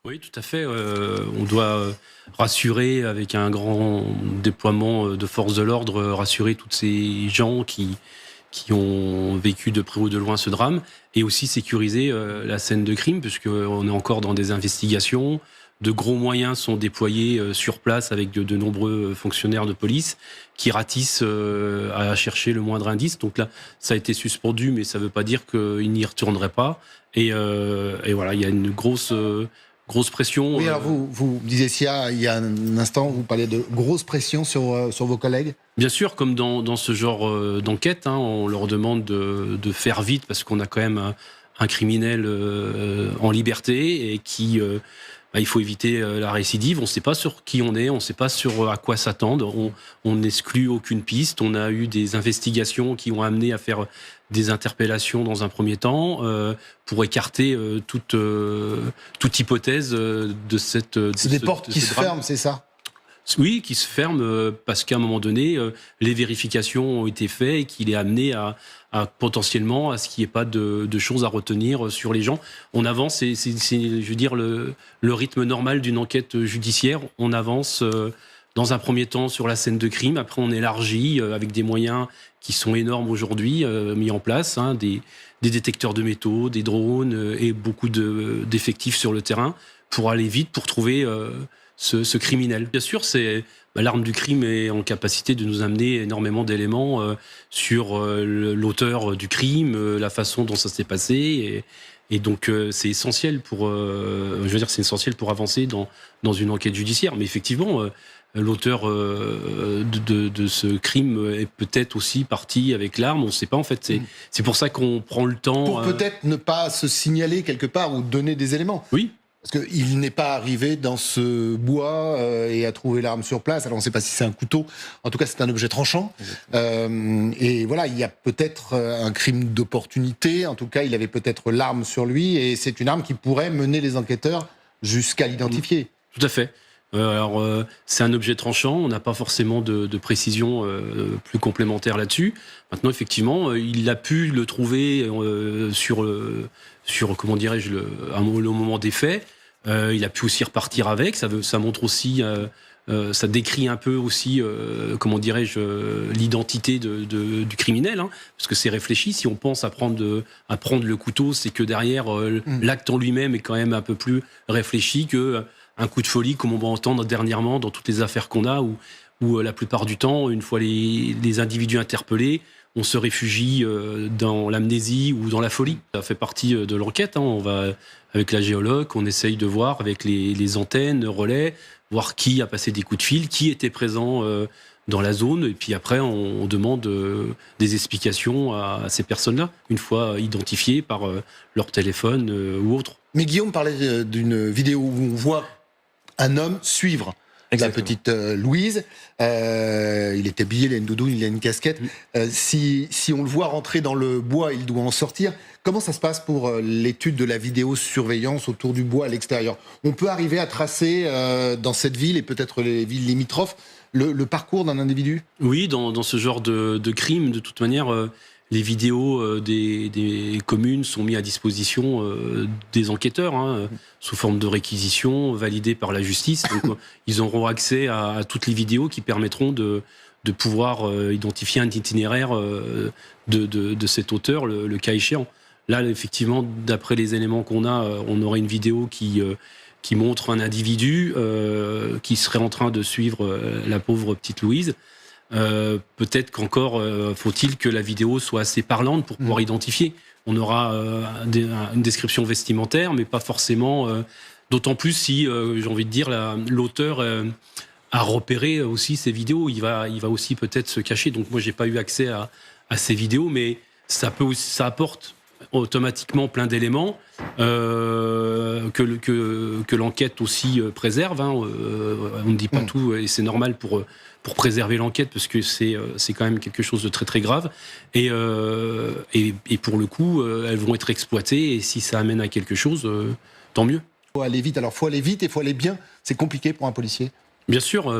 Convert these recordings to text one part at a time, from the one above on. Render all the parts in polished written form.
Oui, tout à fait. On doit rassurer avec un grand déploiement de forces de l'ordre, rassurer toutes ces gens qui ont vécu de près ou de loin ce drame, et aussi sécuriser la scène de crime, puisqu'on est encore dans des investigations. De gros moyens sont déployés sur place avec de nombreux fonctionnaires de police qui ratissent à chercher le moindre indice. Donc là, ça a été suspendu, mais ça ne veut pas dire qu'il n'y retournerait pas. Et voilà, il y a une grosse pression. Oui, alors vous disiez il y a un instant, vous parliez de grosse pression sur vos collègues. Bien sûr, comme dans ce genre d'enquête, hein, on leur demande de faire vite parce qu'on a quand même un criminel en liberté et il faut éviter la récidive. On ne sait pas sur qui on est, on ne sait pas sur à quoi s'attendre. On n'exclut aucune piste. On a eu des investigations qui ont amené à faire des interpellations dans un premier temps pour écarter toute hypothèse de cette. C'est des portes qui se ferment, c'est ça? Oui, qui se ferment parce qu'à un moment donné, les vérifications ont été faites et qu'il est amené à potentiellement à ce qu'il n'y ait pas de choses à retenir sur les gens. On avance, c'est je veux dire, le rythme normal d'une enquête judiciaire. On avance dans un premier temps sur la scène de crime, après on élargit avec des moyens qui sont énormes aujourd'hui, mis en place, hein, des détecteurs de métaux, des drones et beaucoup d'effectifs sur le terrain pour aller vite, pour trouver ce criminel. Bien sûr, l'arme du crime est en capacité de nous amener énormément d'éléments sur l'auteur du crime, la façon dont ça s'est passé, et donc c'est essentiel pour, c'est essentiel pour avancer dans une enquête judiciaire. Mais effectivement, l'auteur de ce crime est peut-être aussi parti avec l'arme. On ne sait pas en fait. C'est pour ça qu'on prend le temps. Pour peut-être ne pas se signaler quelque part ou donner des éléments. Oui. Parce qu'il n'est pas arrivé dans ce bois et a trouvé l'arme sur place. Alors on ne sait pas si c'est un couteau. En tout cas, c'est un objet tranchant. Et voilà, il y a peut-être un crime d'opportunité. En tout cas, il avait peut-être l'arme sur lui. Et c'est une arme qui pourrait mener les enquêteurs jusqu'à l'identifier. Tout à fait. C'est un objet tranchant. On n'a pas forcément de précision plus complémentaire là-dessus. Maintenant, effectivement, il a pu le trouver sur comment dirais-je, au moment des faits. Il a pu aussi repartir avec. Ça montre aussi, ça décrit un peu aussi, comment dirais-je, l'identité du criminel, hein, parce que c'est réfléchi. Si on pense à prendre le couteau, c'est que derrière l'acte en lui-même est quand même un peu plus réfléchi que un coup de folie, comme on va entendre dernièrement dans toutes les affaires qu'on a, où la plupart du temps, une fois les individus interpellés, on se réfugie dans l'amnésie ou dans la folie. Ça fait partie de l'enquête. Hein. On va, avec la géologue, on essaye de voir avec les antennes, relais, voir qui a passé des coups de fil, qui était présent dans la zone. Et puis après, on demande des explications à ces personnes-là, une fois identifiées par leur téléphone ou autre. Mais Guillaume parlait d'une vidéo où on voit un homme suivre la petite Louise. Il est habillé, il a une doudoune, il a une casquette. Si on le voit rentrer dans le bois, il doit en sortir. Comment ça se passe pour l'étude de la vidéosurveillance autour du bois à l'extérieur? On peut arriver à tracer dans cette ville et peut-être les villes limitrophes le parcours d'un individu? Oui, dans ce genre de crime, de toute manière, les vidéos des communes sont mises à disposition des enquêteurs, hein, sous forme de réquisition, validées par la justice. Donc, ils auront accès à toutes les vidéos qui permettront de pouvoir identifier un itinéraire de cet auteur, le cas échéant. Là, effectivement, d'après les éléments qu'on a, on aurait une vidéo qui montre un individu qui serait en train de suivre la pauvre petite Louise. Peut-être qu'encore faut-il que la vidéo soit assez parlante pour pouvoir identifier. On aura une description vestimentaire, mais pas forcément. D'autant plus si, j'ai envie de dire, l'auteur a repéré aussi ces vidéos. Il va aussi peut-être se cacher. Donc moi, j'ai pas eu accès à ces vidéos, mais ça apporte automatiquement plein d'éléments que l'enquête aussi préserve. Hein. On ne dit pas tout, et c'est normal pour préserver l'enquête, parce que c'est quand même quelque chose de très très grave. Et pour le coup, elles vont être exploitées, et si ça amène à quelque chose, tant mieux. Il faut aller vite. Alors, il faut aller vite et il faut aller bien. C'est compliqué pour un policier. Bien sûr,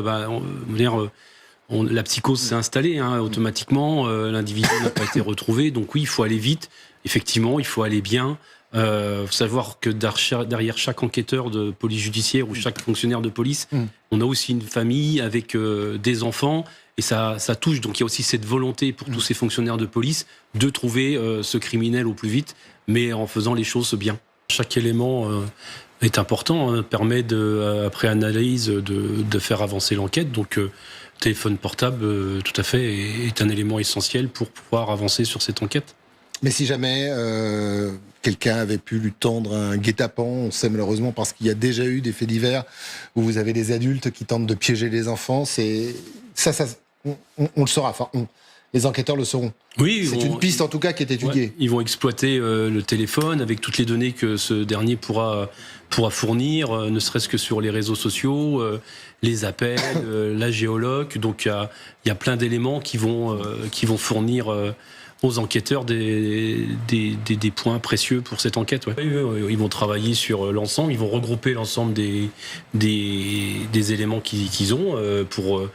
la psychose s'est installée, hein, automatiquement. L'individu n'a pas été retrouvé. Donc oui, il faut aller vite. Effectivement, il faut aller bien. Faut savoir que derrière chaque enquêteur de police judiciaire ou chaque fonctionnaire de police, on a aussi une famille avec des enfants, et ça touche. Donc il y a aussi cette volonté pour tous ces fonctionnaires de police de trouver ce criminel au plus vite, mais en faisant les choses bien. Chaque élément est important, permet après analyse de faire avancer l'enquête. Donc téléphone portable, tout à fait, est un élément essentiel pour pouvoir avancer sur cette enquête. Mais si jamais quelqu'un avait pu lui tendre un guet-apens, on sait malheureusement, parce qu'il y a déjà eu des faits divers où vous avez des adultes qui tentent de piéger les enfants, on le saura. Enfin, les enquêteurs le sauront. Oui, c'est une piste en tout cas qui est étudiée. Ouais, ils vont exploiter le téléphone avec toutes les données que ce dernier pourra fournir, ne serait-ce que sur les réseaux sociaux, les appels, la géologue. Donc il y a plein d'éléments qui vont fournir aux enquêteurs des points précieux pour cette enquête. Ouais. Ils vont travailler sur l'ensemble, ils vont regrouper l'ensemble des éléments qu'ils ont pour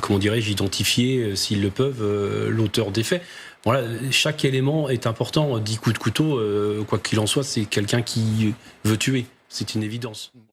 comment dirais-je, identifier, s'ils le peuvent, l'auteur des faits. Voilà, chaque élément est important. 10 coups de couteau, quoi qu'il en soit, c'est quelqu'un qui veut tuer. C'est une évidence.